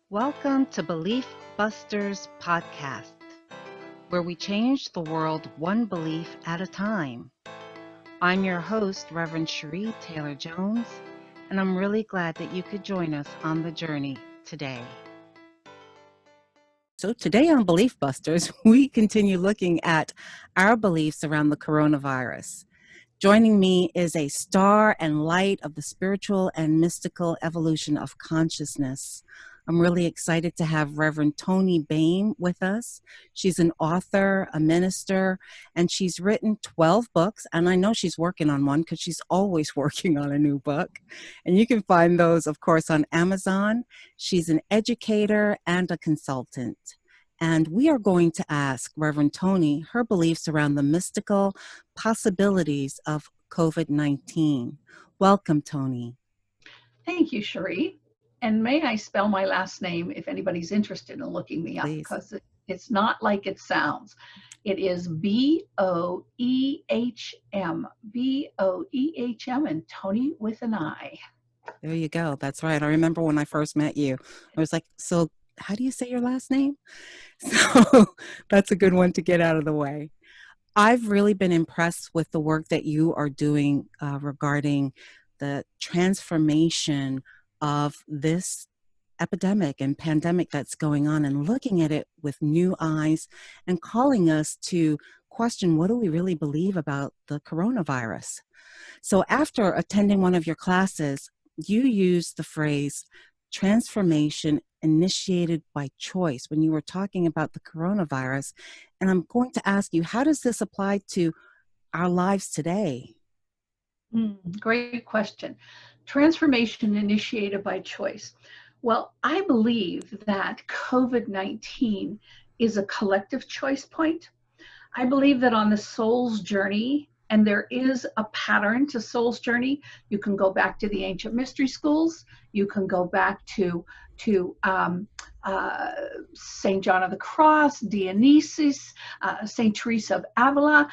Welcome to Belief Busters Podcast, where we change the world one belief at a time. I'm your host, Reverend Cherie Taylor Jones, and I'm really glad that you could join us on the journey today. So, today on Belief Busters, we continue looking at our beliefs around the coronavirus. Joining me is a star and light of the spiritual and mystical evolution of consciousness. I'm really excited to have Reverend Toni Boehm with us. She's an author, a minister, and she's written 12 books. And I know she's working on one because she's always working on a new book. And you can find those, of course, on Amazon. She's an educator and a consultant. And we are going to ask Reverend Toni her beliefs around the mystical possibilities of COVID-19. Welcome, Toni. Thank you, Cherie. And may I spell my last name if anybody's interested in looking me up, Please. because it's not like it sounds. It is Boehm, Boehm, and Toni with an I. There you go. That's right. I remember when I first met you, I was like, so how do you say your last name? So that's a good one to get out of the way. I've really been impressed with the work that you are doing regarding the transformation of this epidemic and pandemic that's going on and looking at it with new eyes and calling us to question, what do we really believe about the coronavirus? So after attending one of your classes, you used the phrase transformation initiated by choice when you were talking about the coronavirus. And I'm going to ask you, how does this apply to our lives today? Great question. Transformation initiated by choice. Well, I believe that COVID-19 is a collective choice point. I believe that on the soul's journey, and there is a pattern to soul's journey. You can go back to the ancient mystery schools. You can go back to Saint John of the Cross, Dionysus, Saint Teresa of Avila,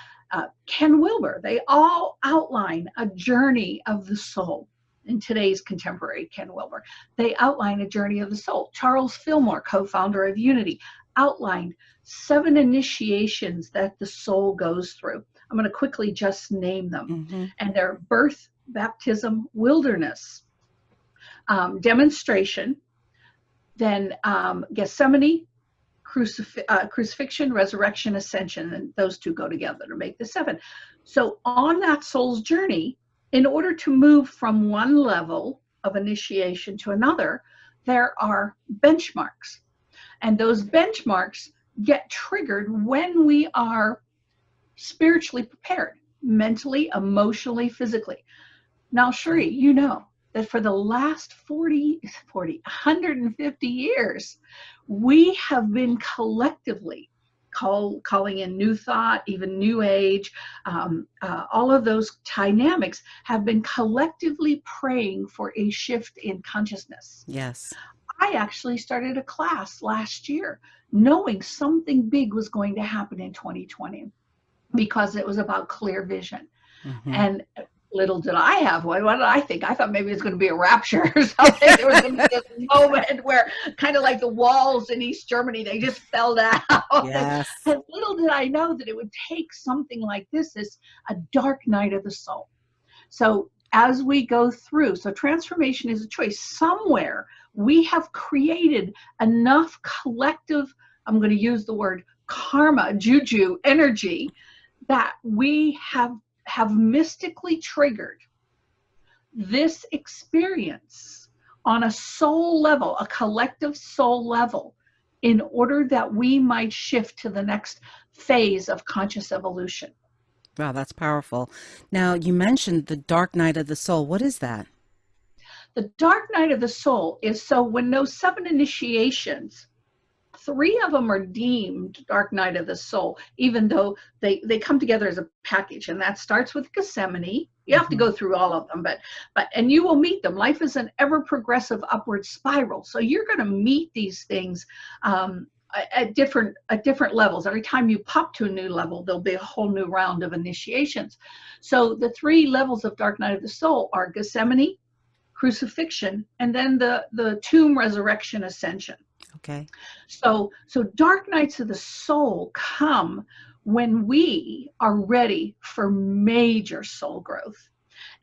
Ken Wilber. They all outline a journey of the soul. In today's contemporary Ken Wilber, they outline a journey of the soul. Charles Fillmore, co-founder of Unity, outlined 7 initiations that the soul goes through. I'm going to quickly just name them. And they're birth, baptism, wilderness, demonstration, then Gethsemane, crucifixion, resurrection, ascension, and those 2 go together to make the 7. So on that soul's journey, in order to move from one level of initiation to another, there are benchmarks. And those benchmarks get triggered when we are spiritually prepared, mentally, emotionally, physically. Now, Cherie, you know that for the last 150 years, we have been collectively calling in new thought, even new age, all of those dynamics have been collectively praying for a shift in consciousness. Yes. I actually started a class last year knowing something big was going to happen in 2020 because it was about clear vision. And little did I have, what did I think? I thought maybe it was going to be a rapture or something. There was going to be this moment where kind of like the walls in East Germany, they just fell down. Yes. And little did I know that it would take something like this as a dark night of the soul. So as we go through, so transformation is a choice. Somewhere we have created enough collective, I'm going to use the word karma, juju, energy, that we have mystically triggered this experience on a soul level, a collective soul level, in order that we might shift to the next phase of conscious evolution. Wow, that's powerful. Now, you mentioned the dark night of the soul. What is that? The dark night of the soul is so when those 7 initiations, 3 of them are deemed dark night of the soul, even though they come together as a package. And that starts with Gethsemane. You have to go through all of them, but and you will meet them. Life is an ever progressive upward spiral. So you're going to meet these things at different levels. Every time you pop to a new level, there'll be a whole new round of initiations. So the 3 levels of dark night of the soul are Gethsemane, crucifixion, and then the tomb, resurrection, ascension. Okay. So dark nights of the soul come when we are ready for major soul growth.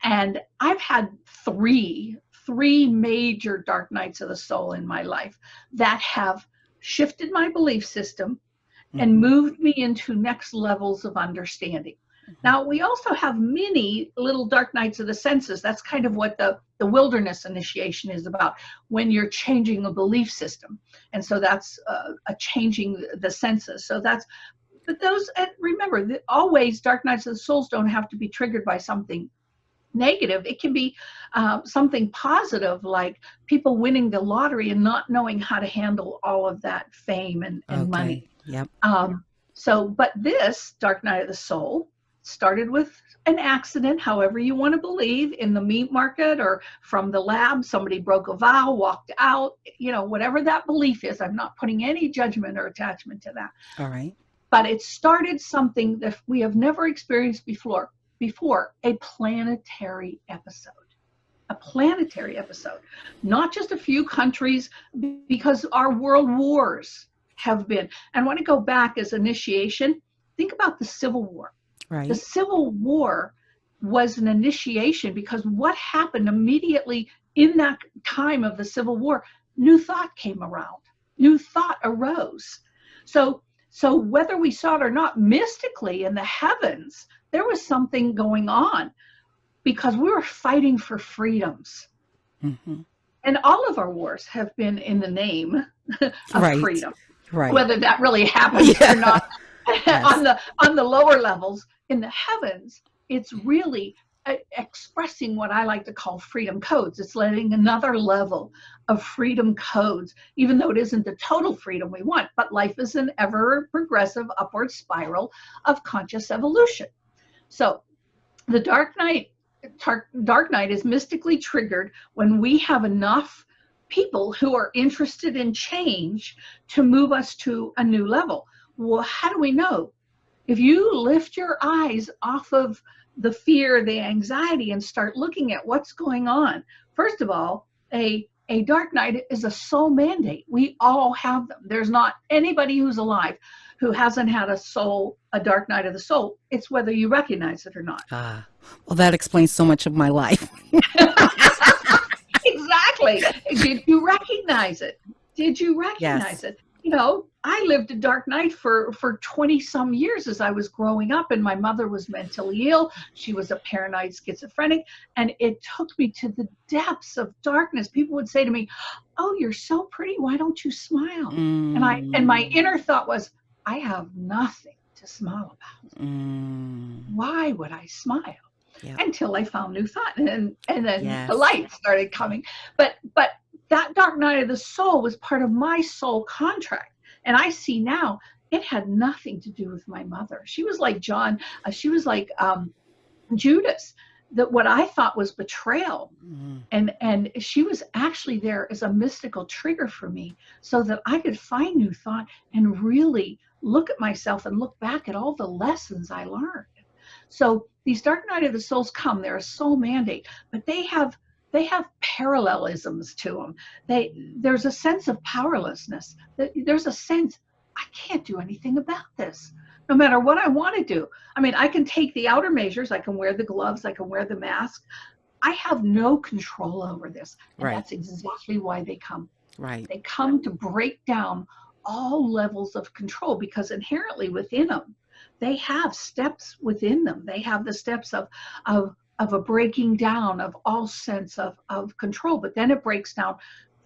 And I've had three major dark nights of the soul in my life that have shifted my belief system and Mm-hmm. moved me into next levels of understanding. Mm-hmm. Now, we also have many little dark nights of the senses. That's kind of what the wilderness initiation is about, when you're changing a belief system. And so that's a changing the senses. So that's, but those, and remember, that always dark nights of the souls don't have to be triggered by something negative. It can be something positive, like people winning the lottery and not knowing how to handle all of that fame and Okay. money. Yep. But this Dark Night of the Soul started with an accident, however you want to believe, in the meat market or from the lab. Somebody broke a vow, walked out, whatever that belief is. I'm not putting any judgment or attachment to that. All right. But it started something that we have never experienced before, a planetary episode. A planetary episode, not just a few countries, because our world wars have been. And I want to go back as initiation. Think about the Civil War. The Right. Civil War was an initiation because what happened immediately in that time of the Civil War, new thought came around, new thought arose. So whether we saw it or not, mystically in the heavens, there was something going on because we were fighting for freedoms. Mm-hmm. And all of our wars have been in the name of Right. freedom, Right. whether that really happens or Yeah. not. Yes. On the lower levels, in the heavens, it's really expressing what I like to call freedom codes. It's letting another level of freedom codes, even though it isn't the total freedom we want, but life is an ever progressive upward spiral of conscious evolution. So the dark night is mystically triggered when we have enough people who are interested in change to move us to a new level. Well, how do we know? If you lift your eyes off of the fear, the anxiety, and start looking at what's going on, first of all, a dark night is a soul mandate. We all have them. There's not anybody who's alive who hasn't had a dark night of the soul. It's whether you recognize it or not. Ah. Well, that explains so much of my life. Exactly. Did you recognize it? Did you recognize Yes. it? I lived a dark night for 20 some years as I was growing up, and my mother was mentally ill. She was a paranoid schizophrenic, and it took me to the depths of darkness. People would say to me, "Oh, you're so pretty. Why don't you smile?" And my Mm. inner thought was, "I have nothing to smile about. Mm. Why would I smile?" Yep. Until I found new thought, and then the Yes. light started coming. But that dark night of the soul was part of my soul contract, and I see now it had nothing to do with my mother. She was like John. She was like Judas. That what I thought was betrayal, Mm. and she was actually there as a mystical trigger for me, so that I could find new thought and really look at myself and look back at all the lessons I learned. So these dark night of the souls come, they're a soul mandate, but they have parallelisms to them. There's a sense of powerlessness. There's a sense, I can't do anything about this, no matter what I want to do. I mean, I can take the outer measures, I can wear the gloves, I can wear the mask. I have no control over this. And Right. that's exactly why they come. Right. They come to break down all levels of control, because inherently within them, they have steps within them. They have the steps of a breaking down of all sense of control. But then it breaks down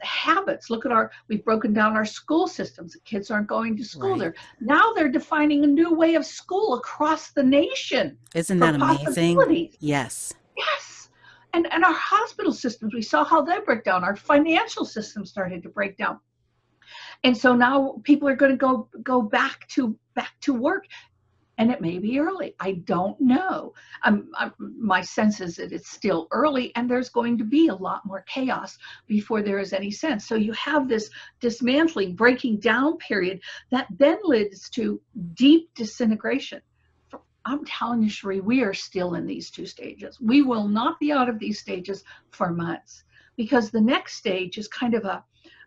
habits. Look at we've broken down our school systems. The kids aren't going to school Right. there. Now they're defining a new way of school across the nation Isn't for that amazing? possibilities. Yes. Yes. And our hospital systems, we saw how they break down. Our financial system started to break down. And so now people are going to go back to work, and it may be early. I don't know. My sense is that it's still early, and there's going to be a lot more chaos before there is any sense. So you have this dismantling, breaking down period that then leads to deep disintegration. I'm telling you, Cherie, we are still in these two stages. We will not be out of these stages for months. because the next stage is kind of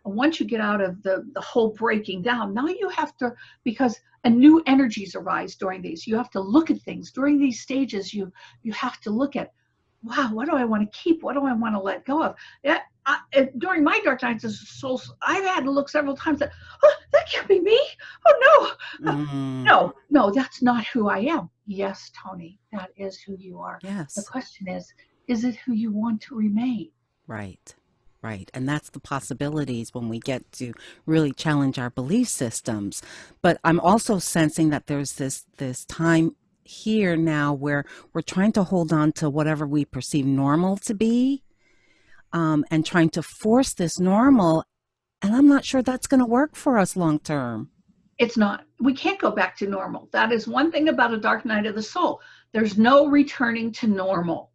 once you get out of the whole breaking down, now you have to, because a new energies arise during these. You have to look at things during these stages. You have to look at, wow, what do I want to keep? What do I want to let go of? Yeah, during my dark nights as a soul, I've had to look several times that, oh, that can't be me. Oh no, Mm, no, that's not who I am. Yes, Toni, that is who you are. The yes. question is it who you want to remain? Right. Right. And that's the possibilities when we get to really challenge our belief systems. But I'm also sensing that there's this time here now where we're trying to hold on to whatever we perceive normal to be, and trying to force this normal. And I'm not sure that's going to work for us long term. It's not. We can't go back to normal. That is one thing about a dark night of the soul. There's no returning to normal.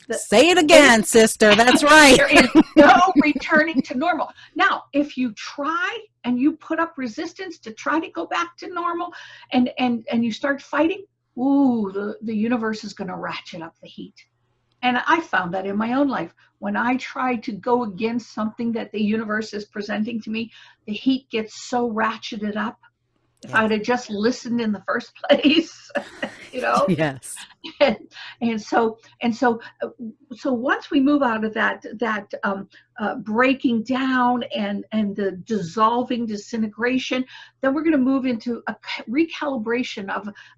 The, Say it any, again, sister. That's right. there is no returning to normal. Now, if you try and you put up resistance to try to go back to normal, and you start fighting, ooh, the universe is going to ratchet up the heat. And I found that in my own life. When I try to go against something that the universe is presenting to me, the heat gets so ratcheted up. If Yes. I'd have just listened in the first place, you know, Yes. and, and so once we move out of that breaking down and the dissolving disintegration, then we're going to move into a recalibration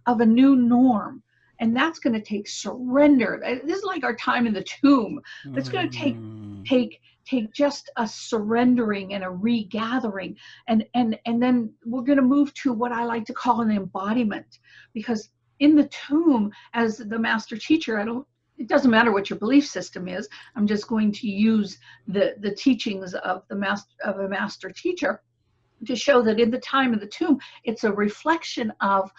of a new norm. And that's going to take surrender. This is like our time in the tomb. It's going to Mm, take take just a surrendering and a regathering, and then we're going to move to what I like to call an embodiment, because in the tomb, as the master teacher, it doesn't matter what your belief system is. I'm just going to use the teachings of a master teacher to show that in the time of the tomb, it's a reflection of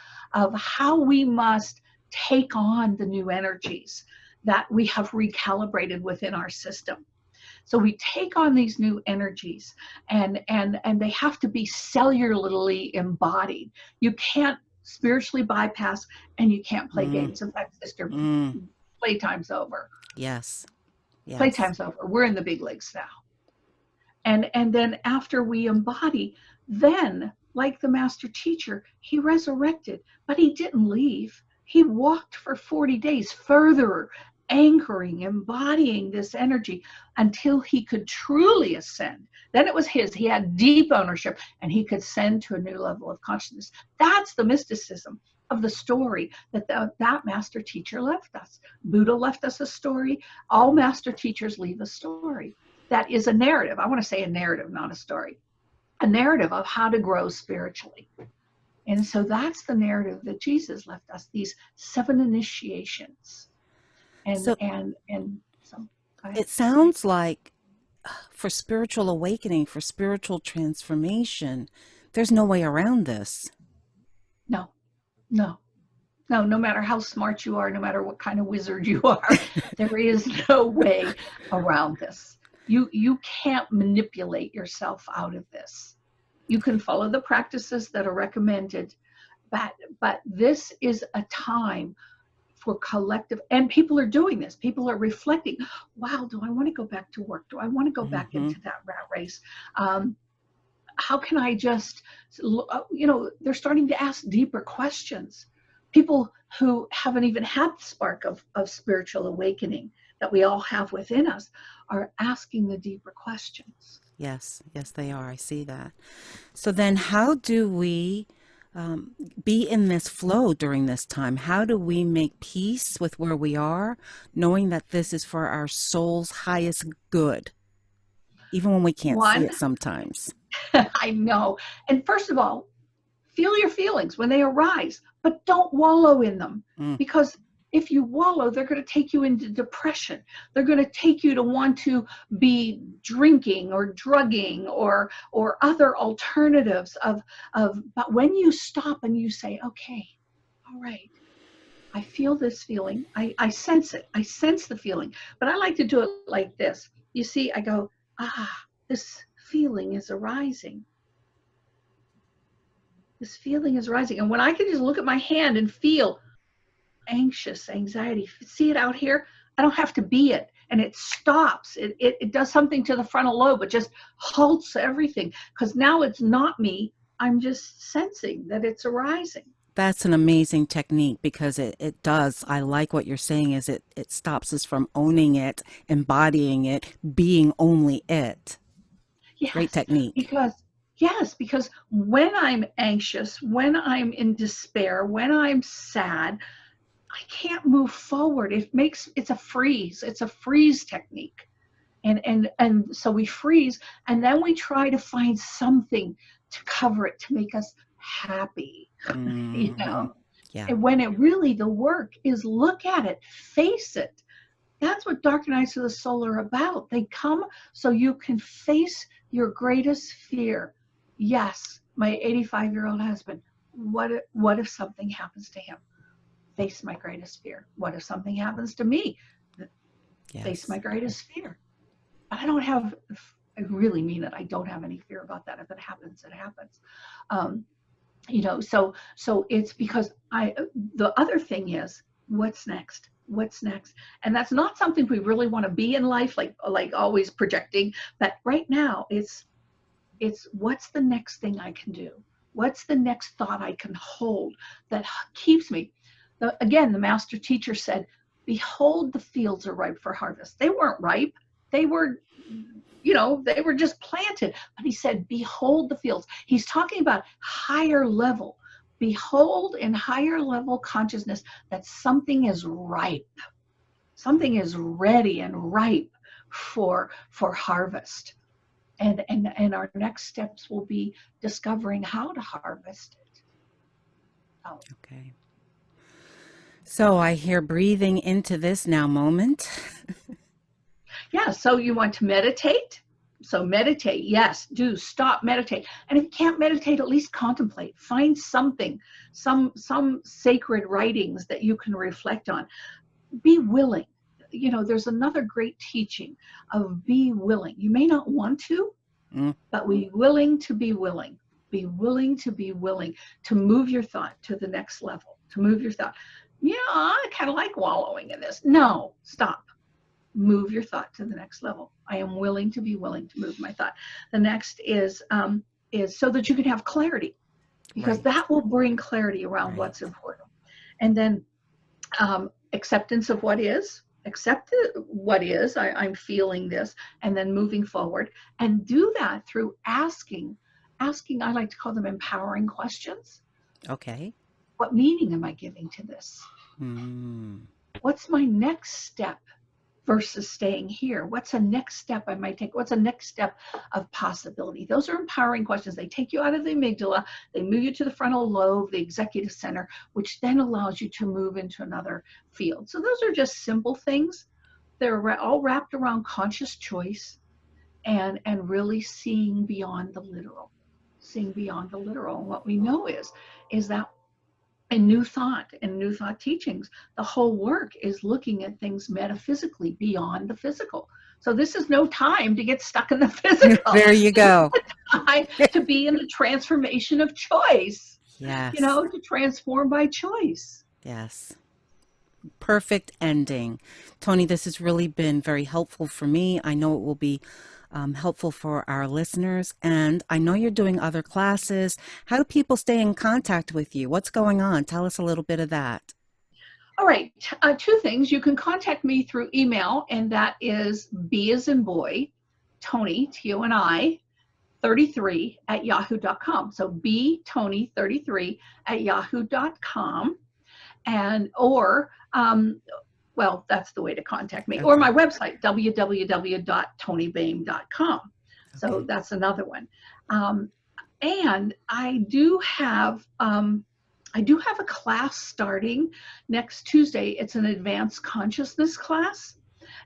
how we must take on the new energies that we have recalibrated within our system. So we take on these new energies, and they have to be cellularly embodied. You can't spiritually bypass, and you can't play mm, games. In fact, sister, mm. playtime's over. Yes. Yes. Playtime's over. We're in the big leagues now. And then after we embody, then like the master teacher, he resurrected, but he didn't leave. He walked for 40 days further, anchoring, embodying this energy until he could truly ascend. Then it was his. He had deep ownership, and he could ascend to a new level of consciousness. That's the mysticism of the story that master teacher left us. Buddha left us a story. All master teachers leave a story that is a narrative. I want to say a narrative, not a story. A narrative of how to grow spiritually. And so that's the narrative that Jesus left us, these 7 initiations. And So and and so go ahead. it sounds like for spiritual awakening, for spiritual transformation, there's no way around this. No, no, no matter how smart you are, no matter what kind of wizard you are, there is no way around this. You can't manipulate yourself out of this. You can follow the practices that are recommended, but this is a time for collective, and people are doing this. People are reflecting, wow, do I want to go back to work? Do I want to go back Hmm. into that rat race? How can I just, they're starting to ask deeper questions. People who haven't even had the spark of spiritual awakening that we all have within us are asking the deeper questions. Yes, yes, they are. I see that. So then, how do we be in this flow during this time? How do we make peace with where we are, knowing that this is for our soul's highest good, even when we can't see One, it sometimes? I know. And first of all, feel your feelings when they arise, but don't wallow in them, Mm, because if you wallow, they're going to take you into depression. They're going to take you to want to be drinking or drugging or other alternatives of. But when you stop and you say, okay, all right, I feel this feeling. I sense it. I sense the feeling. But I like to do it like this. You see, I go, this feeling is arising. This feeling is rising. And when I can just look at my hand and feel anxious, anxiety, see it out here, I don't have to be it. and it stops. It does something to the frontal lobe. It just halts everything, because now it's not me. I'm just sensing that it's arising. That's an amazing technique because it does. I like what you're saying is it stops us from owning it, embodying it, being only it. Great Yes, technique. because because when I'm anxious, when I'm in despair, when I'm sad, I can't move forward. It's a freeze. It's a freeze technique. And so we freeze, and then we try to find something to cover it, to make us happy. you Hmm. know Yeah. and when it really, the work is, look at it, face it. That's what dark nights of the soul are about. They come so you can face your greatest fear. Yes, my 85-year-old husband, what if something happens to him? Face my greatest fear. What if something happens to me? Face Yes. my greatest fear. I don't have, I really mean it. I don't have any fear about that. If it happens, it happens. Um, so it's because the other thing is, what's next? What's next? And that's not something we really want to be in life, like always projecting. But right now, it's what's the next thing I can do? What's the next thought I can hold that keeps me? Again, the master teacher said, "Behold, the fields are ripe for harvest." They weren't ripe. They were, they were just planted. But he said, "Behold the fields." He's talking about higher level. Behold in higher level consciousness that something is ripe. Something is ready and ripe for harvest. And our next steps will be discovering how to harvest it. Oh, Okay. So I hear breathing into this now moment. yeah. So you want to meditate? So meditate. Yes, do stop, meditate. And if you can't meditate, at least contemplate. Find something, some sacred writings that you can reflect on. Be willing. There's another great teaching of be willing. You may not want to, Mm, but be willing to be willing. Be willing to be willing to move your thought to the next level, to move your thought. Yeah, I kind of like wallowing in this. No, stop. Move your thought to the next level. I am willing to be willing to move my thought. The next is so that you can have clarity, because right. that will bring clarity around Right. what's important. And then acceptance of what is. Accept what is. I'm feeling this, and then moving forward, and do that through asking. I like to call them empowering questions. Okay. What meaning am I giving to this? Mm, What's my next step versus staying here? What's a next step I might take? What's a next step of possibility? Those are empowering questions. They take you out of the amygdala, they move you to the frontal lobe, the executive center, which then allows you to move into another field. So those are just simple things. They're all wrapped around conscious choice, and really seeing beyond the literal. Seeing beyond the literal. And what we know is that in New Thought teachings, the whole work is looking at things metaphysically beyond the physical. So this is no time to get stuck in the physical. there you This is go. the time to be in the transformation of choice, Yes. to transform by choice. Yes. Perfect ending. Toni, this has really been very helpful for me. I know it will be helpful for our listeners. And I know you're doing other classes. How do people stay in contact with you? What's going on? Tell us a little bit of that. All right, two things. You can contact me through email, and that is B as in boy, Toni, Toni, 33 at yahoo.com. So B Toni 33 at yahoo.com. And well, that's the way to contact me, or Okay. my website, www.toniboehm.com. So Okay. that's another one. um, and I do have a class starting next Tuesday. It's an advanced consciousness class,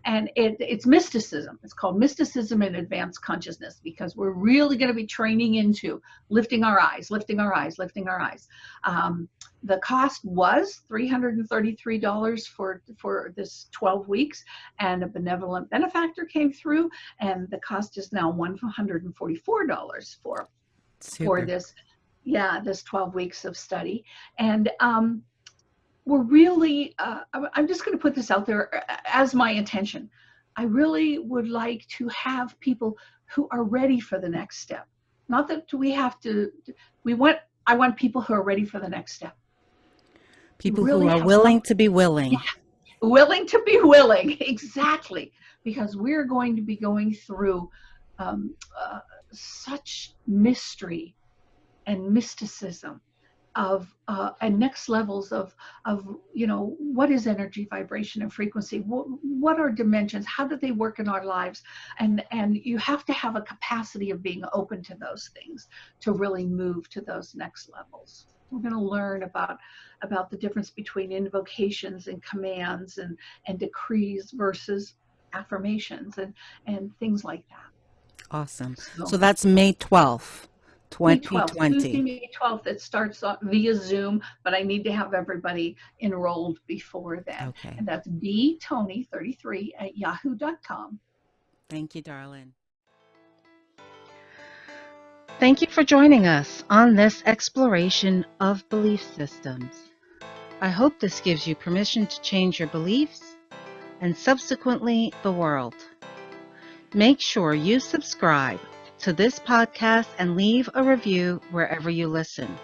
and it's mysticism. It's called Mysticism and Advanced Consciousness, because we're really going to be training into lifting our eyes, lifting our eyes, lifting our eyes. The cost was $333 for this 12 weeks, and a benevolent benefactor came through, and the cost is now $144 for Super. this, yeah, this 12 weeks of study. And we're really, I'm just going to put this out there as my intention. I really would like to have people who are ready for the next step. Not that we have to, I want people who are ready for the next step. People who Really are have willing some, to be yeah, willing. willing to be willing, exactly, because we're going to be going through um, uh, such mystery and mysticism of and next levels of what is energy, vibration, and frequency. What are dimensions? How do they work in our lives? And you have to have a capacity of being open to those things to really move to those next levels. We're going to learn about the difference between invocations and commands and decrees versus affirmations and things like that. Awesome. So So that's May 12th, May 12th, Tuesday, 2020. May 12th, it starts via Zoom, but I need to have everybody enrolled before then. Okay. And that's btony33@yahoo.com. Thank you, darling. Thank you for joining us on this exploration of belief systems. I hope this gives you permission to change your beliefs and subsequently the world. Make sure you subscribe to this podcast and leave a review wherever you listen.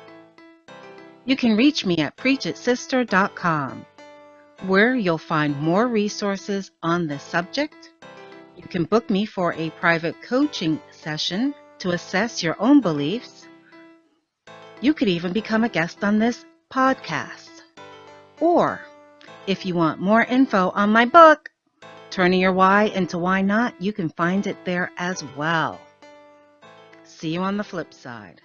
You can reach me at preachitsister.com, where you'll find more resources on this subject. You can book me for a private coaching session to assess your own beliefs. You could even become a guest on this podcast. Or, if you want more info on my book, Turning Your Why into Why Not, you can find it there as well. See you on the flip side.